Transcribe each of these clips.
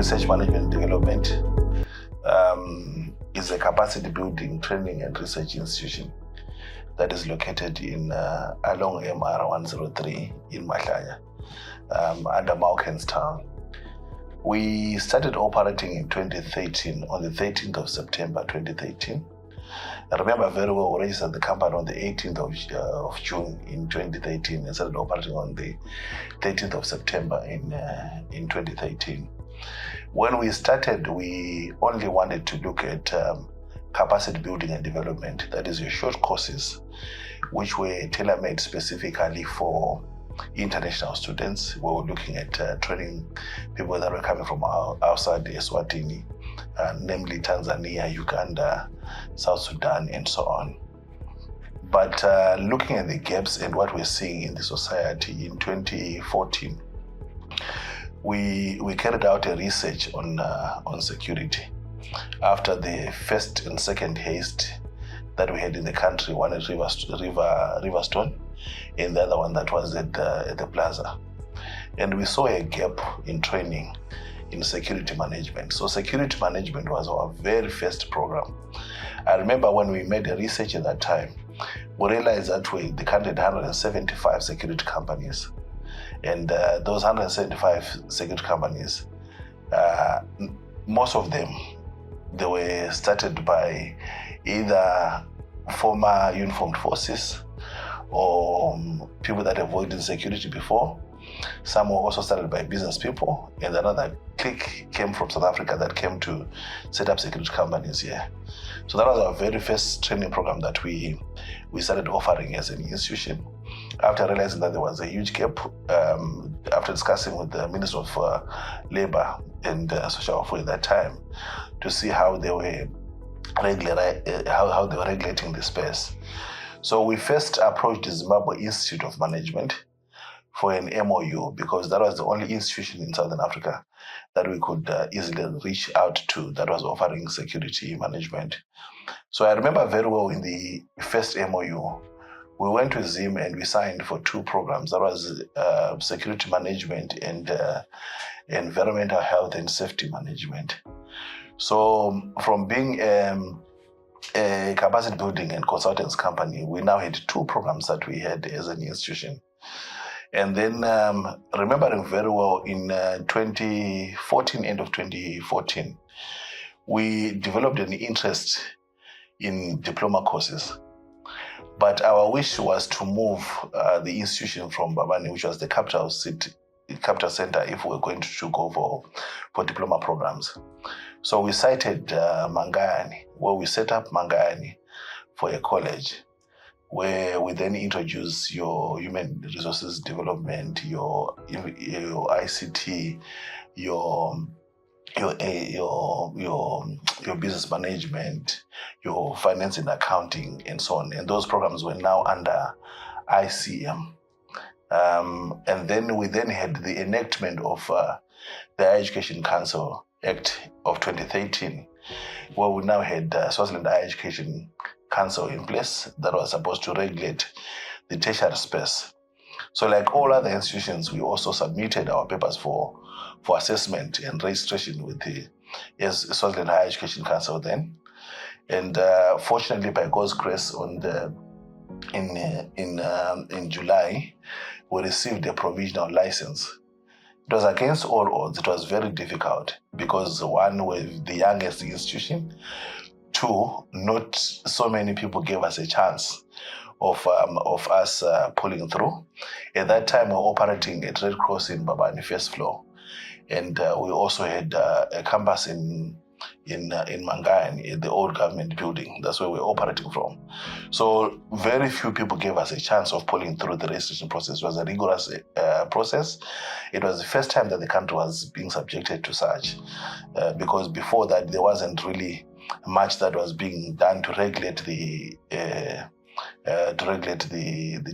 Research Management Development is a capacity building, training and research institution that is located in along MR 103 in Mahlanya, under Maukenstown. We started operating in 2013, on the 13th of September 2013. I remember very well, we registered the company on the 18th of June in 2013 and started operating on the 13th of September in 2013. When we started, we only wanted to look at capacity building and development, that is your short courses, which were tailor-made specifically for international students. We were looking at training people that were coming from outside the Eswatini, namely Tanzania, Uganda, South Sudan, and so on. But looking at the gaps and what we're seeing in the society in 2014, we carried out a research on security. After the first and second haste that we had in the country, one at Riverstone, and the other one that was at the plaza. And we saw a gap in training in security management. So security management was our very first program. I remember when we made a research at that time, we realized that the country had 175 security companies. And those 175 security companies, most of them, they were started by either former uniformed forces or people that have worked in security before. Some were also started by business people, and another clique came from South Africa that came to set up security companies here. So that was our very first training program that we started offering as an institution. After realizing that there was a huge gap, after discussing with the Minister of Labour and Social Welfare at that time, to see how they were regulating the space. So we first approached the Zimbabwe Institute of Management for an MOU, because that was the only institution in Southern Africa that we could easily reach out to that was offering security management. So I remember very well in the first MOU, we went to Zim and we signed for 2 programs. That was security management and environmental health and safety management. So from being a capacity building and consultants company, we now had 2 programs that we had as an institution. And then remembering very well in 2014, end of 2014, we developed an interest in diploma courses. But our wish was to move the institution from Babani, which was the capital center, if we were going to go for diploma programs. So we cited Mangayani, where we set up Mangayani for a college, where we then introduce your human resources development, your ICT, your business management, your finance and accounting, and so on. And those programs were now under ICM. And then we had the enactment of the Higher Education Council Act of 2013, where we now had Swaziland Higher Education Council in place that was supposed to regulate the tertiary space. So like all other institutions, we also submitted our papers for assessment and registration with the Swaziland Higher Education Council then. And fortunately, by God's grace, in July, we received a provisional license. It was against all odds. It was very difficult because 1, we're the youngest institution. 2, not so many people gave us a chance of us pulling through. At that time, we were operating at Red Cross in Babani, first floor, and we also had a campus in Mangayani, in the old government building. That's where we're operating from. So very few people gave us a chance of pulling through the registration process. It was a rigorous process. It was the first time that the country was being subjected to such, because before that there wasn't really much that was being done to regulate the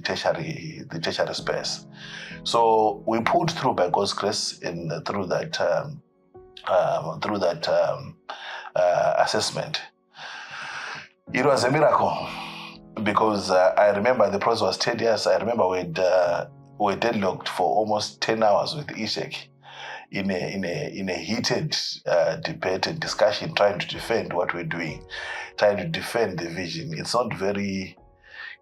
tertiary space. So we pulled through by God's grace, and through that assessment. It was a miracle because I remember the process was tedious. I remember we deadlocked for almost 10 hours with Ishek in a heated debate and discussion, trying to defend what we're doing, trying to defend the vision. It's not very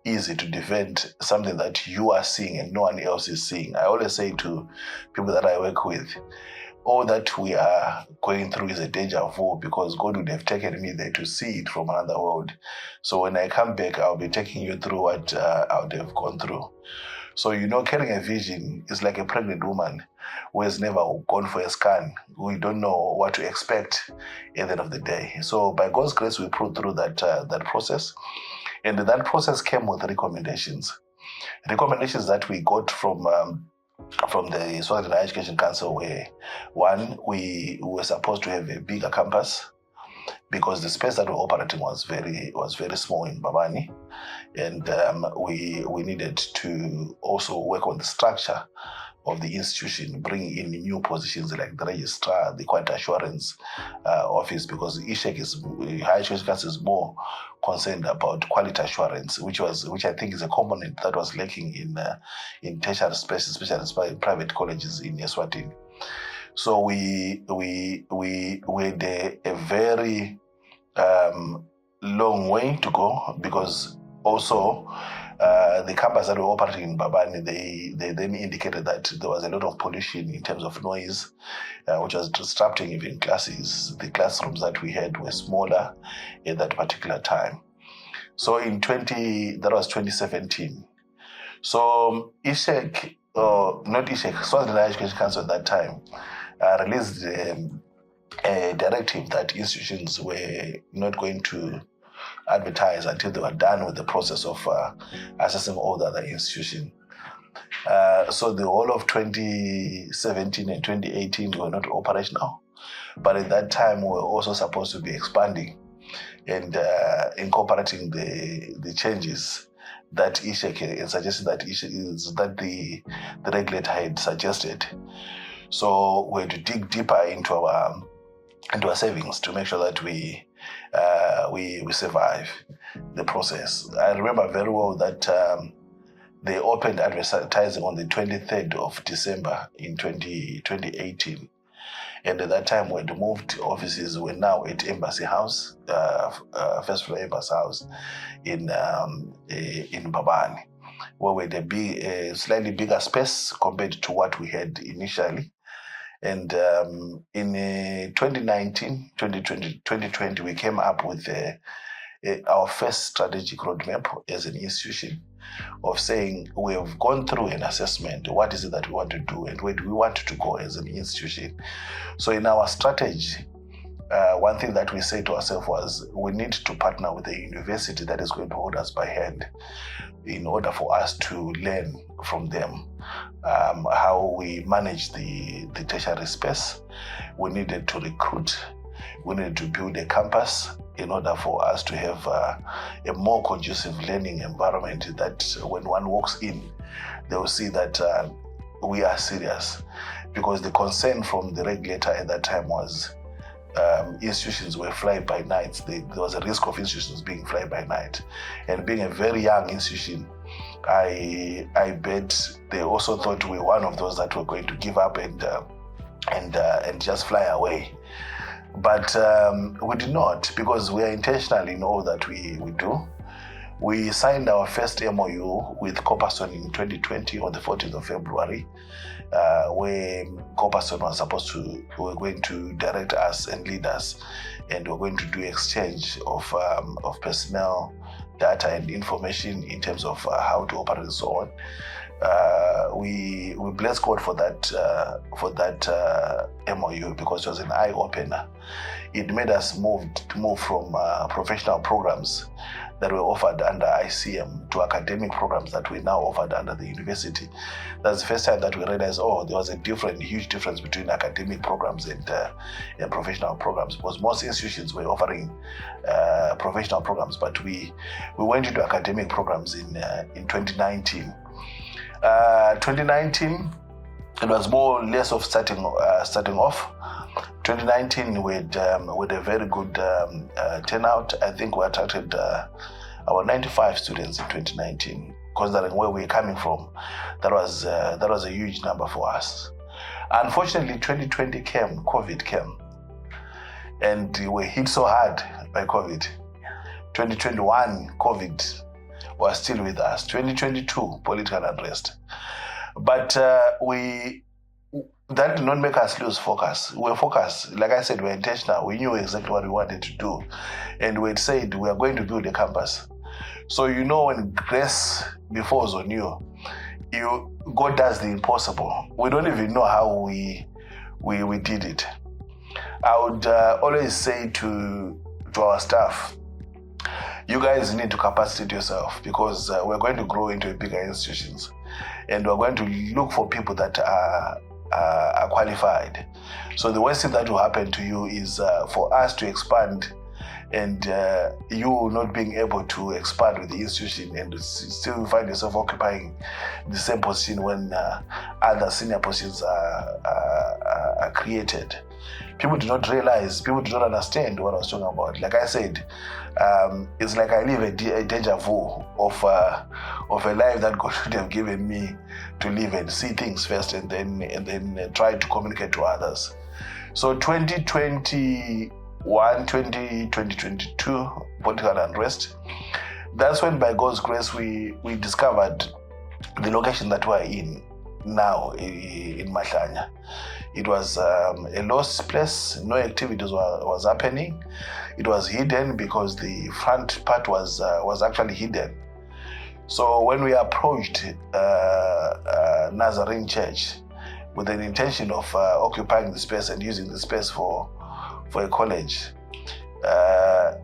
easy to defend something that you are seeing and no one else is seeing. I always say to people that I work with, all that we are going through is a deja vu, because God would have taken me there to see it from another world. So when I come back, I'll be taking you through what I would have gone through. So, carrying a vision is like a pregnant woman who has never gone for a scan. We don't know what to expect at the end of the day. So by God's grace, we put through that process. And that process came with recommendations. Recommendations that we got from the Eswatini Education Council were, one, we were supposed to have a bigger campus, because the space that we're operating was very small in Babani, and we needed to also work on the structure of the institution, bringing in new positions like the registrar, the quality assurance office, because Higher Education Council is more concerned about quality assurance, which I think is a component that was lacking in tertiary spaces, especially in private colleges in Eswatini. So we had a very long way to go, because also the campus that were operating in Babani, they then indicated that there was a lot of pollution in terms of noise, which was disrupting even classes. The classrooms that we had were smaller at that particular time. So that was 2017. So Eswatini Education Council at that time released a directive that institutions were not going to advertise until they were done with the process of assessing all the other institutions. So the whole of 2017 and 2018 were not operational, but at that time we were also supposed to be expanding and incorporating the changes that ISHEC and suggested that the regulator had suggested. So we had to dig deeper into our savings to make sure that we survive the process. I remember very well that they opened advertising on the 23rd of December in 2018. And at that time, when they moved offices, we're now at Embassy House, first floor Embassy House in Babani, where we had a slightly bigger space compared to what we had initially. And in 2019, 2020, we came up with our first strategic roadmap as an institution, of saying we have gone through an assessment. What is it that we want to do, and where do we want to go as an institution? So in our strategy, one thing that we said to ourselves was, we need to partner with a university that is going to hold us by hand in order for us to learn from them how we manage the tertiary space. We needed to recruit. We needed to build a campus in order for us to have a more conducive learning environment, that when one walks in, they will see that we are serious. Because the concern from the regulator at that time was institutions were fly-by-night. There was a risk of institutions being fly-by-night. And being a very young institution, I bet they also thought we were one of those that were going to give up and just fly away. But we did not, because we are intentional in all that we do. We signed our first MOU with Copperstone in 2020 on the 14th of February, where Copperstone were going to direct us and lead us, and we're going to do exchange of personnel, data and information in terms of how to operate and so on. We bless God for that MOU, because it was an eye opener. It made us move from professional programs that were offered under ICM to academic programs that we now offered under the university. That's the first time that we realized, there was a huge difference between academic programs and professional programs, because most institutions were offering professional programs, but we went into academic programs in 2019. 2019, it was more or less of starting off. 2019, we had a very good turnout. I think we attracted about 95 students in 2019. Considering where we're coming from, that was a huge number for us. Unfortunately, 2020 came, COVID came, and we were hit so hard by COVID. 2021, COVID was still with us. 2022, political unrest. But that did not make us lose focus. We were focused. Like I said, we were intentional. We knew exactly what we wanted to do. And we had said we are going to build a campus. So when grace befalls on you, God does the impossible. We don't even know how we did it. I would always say to our staff, you guys need to capacitate yourself, because we're going to grow into bigger institutions, and we're going to look for people that are qualified. So the worst thing that will happen to you is for us to expand, and you not being able to expand with the institution, and still find yourself occupying the same position when other senior positions are created. People do not realize, people do not understand what I was talking about. Like I said, it's like I live a deja vu of a life that God should have given me to live and see things first, and then try to communicate to others. So 2021, 2022, political unrest. That's when, by God's grace, we discovered the location that we're in now in Mahlanya. It was a lost place. No activities was happening. It was hidden because the front part was actually hidden. So when we approached Nazarene Church with an intention of occupying the space and using the space for a college,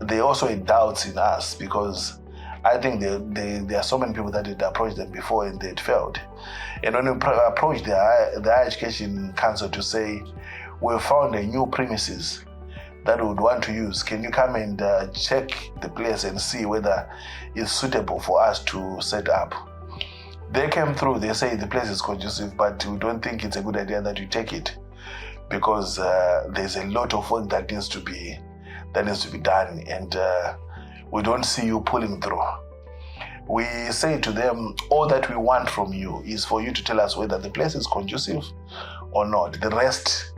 they also had doubts in us, because I think there are so many people that had approached them before and they had failed. And when we approached the Higher Education Council to say, we found a new premises that we would want to use, can you come and check the place and see whether it's suitable for us to set up? They came through, they say the place is conducive, but we don't think it's a good idea that you take it, because there's a lot of work that needs to be done, and we don't see you pulling through. We say to them, all that we want from you is for you to tell us whether the place is conducive or not. The rest,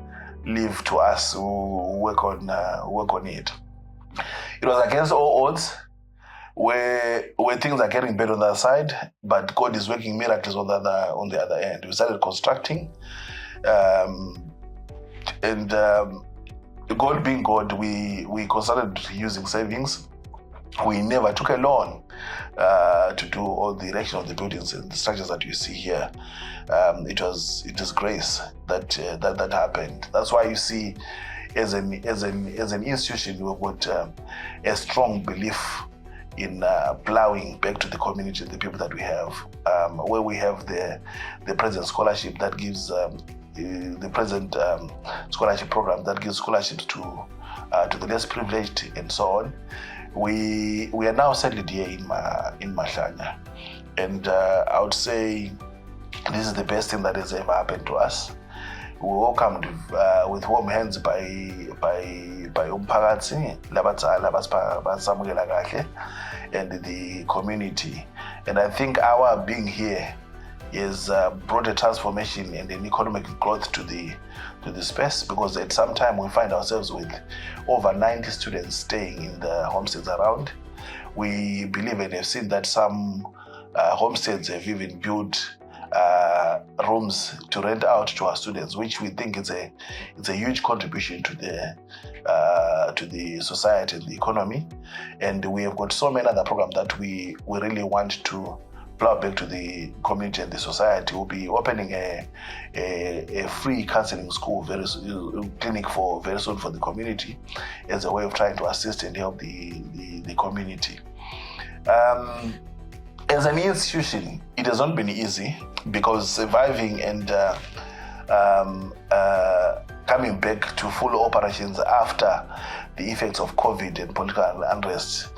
leave to us who work on it. It was against all odds, where things are getting better on the other side, but God is working miracles on the other end. We started constructing, and God being God, we started using savings. We never took a loan to do all the erection of the buildings and the structures that you see here. It is grace that happened. That's why you see, as an institution, we've got a strong belief in plowing back to the community, the people that we have, where we have the present scholarship that gives the present scholarship program that gives scholarships to the less privileged and so on. We are now settled here in Mahlanya, and I would say this is the best thing that has ever happened to us. We were welcomed with warm hands by umphakathi labadzala basamukela kahle and the community, and I think our being here has brought a transformation and an economic growth to the space, because at some time we find ourselves with over 90 students staying in the homesteads around. We believe and have seen that some homesteads have even built rooms to rent out to our students, which we think it's a huge contribution to the society and the economy. And we have got so many other programs that we really want to plow back to the community and the society. We'll be opening a free counseling school, clinic very soon for the community, as a way of trying to assist and help the community. As an institution, it has not been easy, because surviving and coming back to full operations after the effects of COVID and political unrest,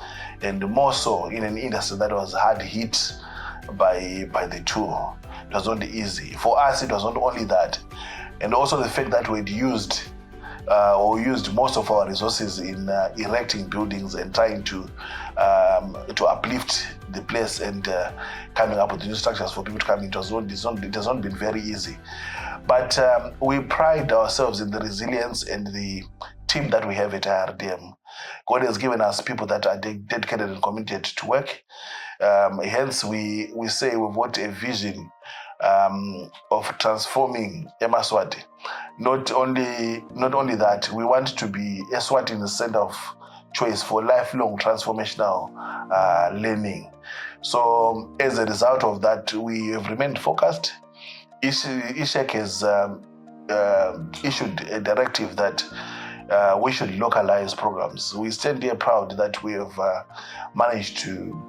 and more so in an industry that was hard hit by the two. It was not easy. For us, it was not only that, and also the fact that we'd used most of our resources in erecting buildings and trying to uplift the place and coming up with new structures for people to come in. It has not been very easy. But we pride ourselves in the resilience and the team that we have at IRDM. God has given us people that are dedicated and committed to work. Hence, we say we've got a vision of transforming Eswatini. Not only that, we want to be Eswatini's center of choice for lifelong transformational learning. So, as a result of that, we have remained focused. ISHEC has issued a directive that we should localize programs. We stand here proud that we have managed to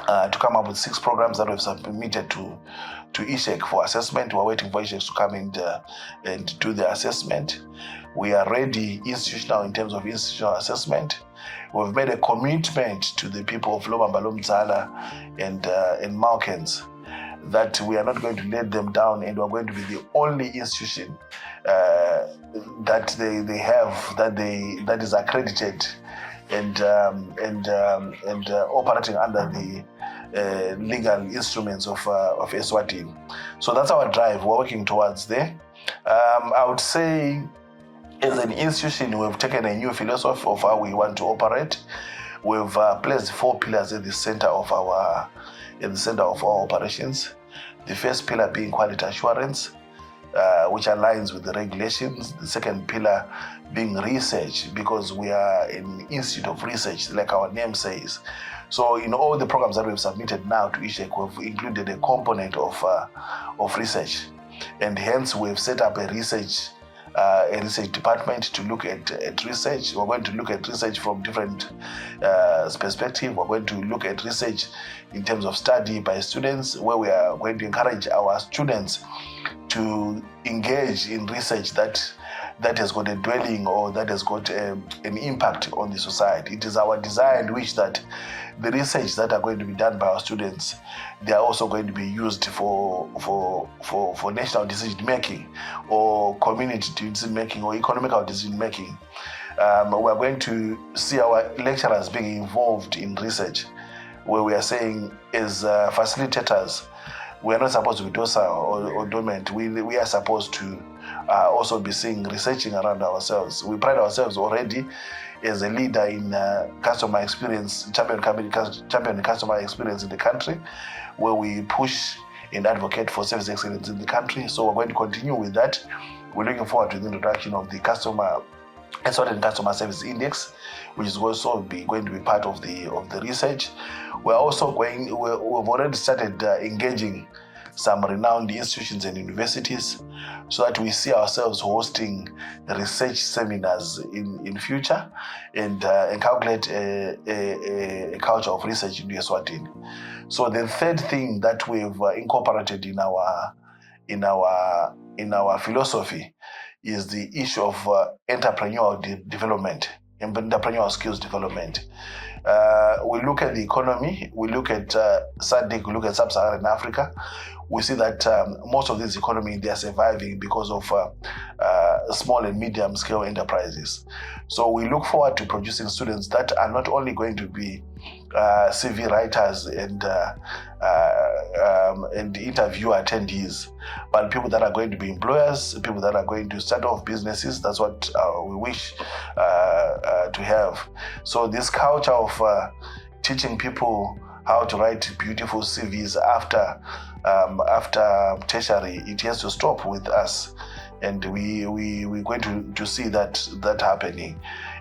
come up with 6 programs that we've submitted to ISHEC for assessment. We're waiting for ISHEC to come and do the assessment. We are ready institutional in terms of institutional assessment. We've made a commitment to the people of Loma Balomzala and Malkens that we are not going to let them down, and we're going to be the only institution that they have that is accredited and operating under the legal instruments of Eswatini. So that's our drive. We're working towards there. I would say, as an institution, we've taken a new philosophy of how we want to operate. We've placed 4 pillars at the center of our operations. The first pillar being quality assurance, which aligns with the regulations. The second pillar being research, because we are an institute of research, like our name says. So in all the programs that we've submitted now to ISHEC, we've included a component of research, and hence we've set up a research department to look at research. We're going to look at research from different perspectives. We're going to look at research in terms of study by students, where we are going to encourage our students to engage in research that has got a dwelling or that has got an impact on the society. It is our desire and wish that the research that are going to be done by our students, they are also going to be used for national decision making or community decision making or economical decision making. We are going to see our lecturers being involved in research, where we are saying, as facilitators, we are not supposed to be docile or dormant. We are supposed to also be researching around ourselves. We pride ourselves already as a leader in customer experience, champion customer experience in the country, where we push and advocate for service excellence in the country. So we're going to continue with that. We're looking forward to the introduction of the Eswatini Customer Service Index, which is also going to be part of the research. We're also we've already started engaging some renowned institutions and universities, so that we see ourselves hosting research seminars in future and calculate a culture of research in Eswatini. So the third thing that we've incorporated in our philosophy is the issue of entrepreneurial development, entrepreneurial skills development. We look at the economy, we look at SADC, we look at Sub-Saharan Africa. We see that most of this economy, they are surviving because of small and medium scale enterprises. So we look forward to producing students that are not only going to be CV writers and interview attendees, but people that are going to be employers, people that are going to start off businesses. That's what we wish to have. So this culture of teaching people how to write beautiful CVs after tertiary, it has to stop with us, and we're going to see that happening.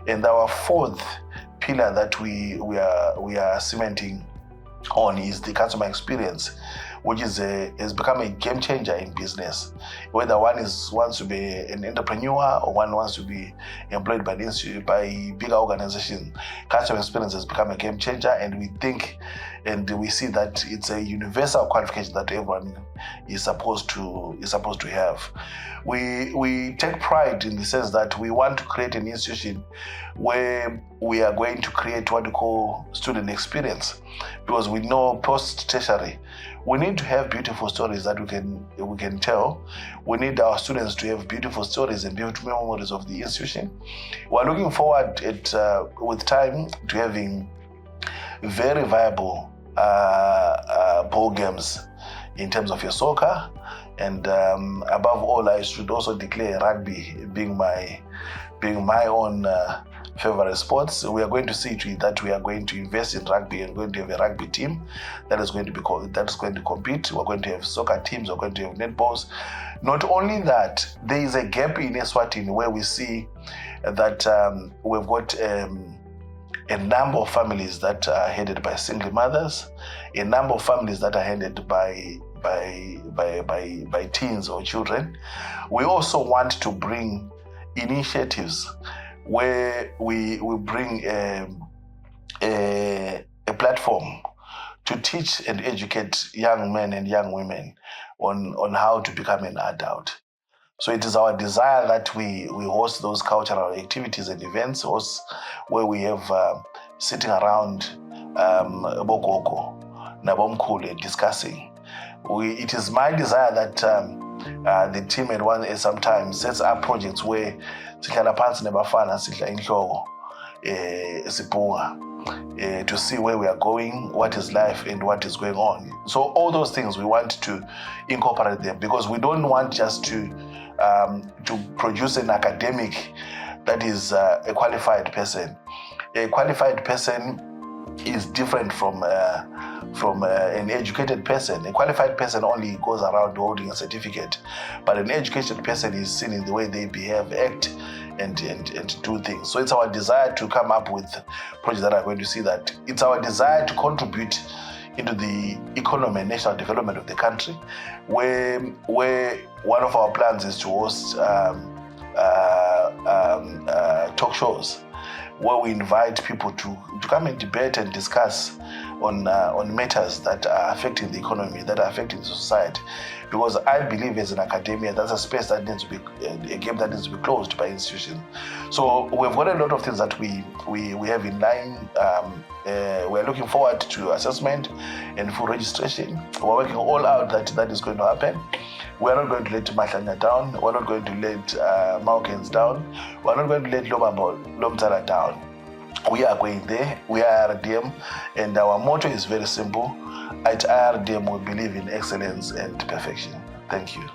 And our fourth pillar that we are cementing on is the customer experience, which has become a game changer in business. Whether one wants to be an entrepreneur or one wants to be employed by bigger organization, customer experience has become a game changer, and we think and we see that it's a universal qualification that everyone is supposed to have. We take pride in the sense that we want to create an institution where we are going to create what we call student experience, because we know post-tertiary we need to have beautiful stories that we can tell. We need our students to have beautiful stories and beautiful memories of the institution. We're looking forward with time to having very viable ball games in terms of your soccer And above all, I should also declare rugby being my own favorite sports. We are going to see to it that we are going to invest in rugby and going to have a rugby team that is going to compete. We're going to have soccer teams. We're going to have netballs. Not only that, there is a gap in Eswatini where we see that we've got a number of families that are headed by single mothers, a number of families that are headed by teens or children. We also want to bring initiatives where we bring a platform to teach and educate young men and young women on how to become an adult. So it is our desire that we host those cultural activities and events where we have sitting around Bokoko, Nabomkule discussing. It is my desire that the team at one sometimes sets up projects where sihlala phansi nebafana sidla inhloko sipunga to see where we are going, what is life and what is going on. So all those things we want to incorporate them, because we don't want just to produce an academic that is a qualified person. A qualified person is different from an educated person. A qualified person only goes around holding a certificate, but an educated person is seen in the way they behave, act, and do things. So it's our desire to come up with projects that are going to see that. It's our desire to contribute into the economy and national development of the country, where one of our plans is to host talk shows where we invite people to come and debate and discuss on matters that are affecting the economy, that are affecting the society. Because I believe as an academia, that's a space that needs to be, a gap that needs to be closed by institutions. So we've got a lot of things that we have in line. We're looking forward to assessment and full registration. We're working all out that is going to happen. We're not going to let Mahlanya down. We're not going to let Maukens down. We're not going to let Lomtala down. We are going there. We are IRDM, and our motto is very simple. At IRDM, we believe in excellence and perfection. Thank you.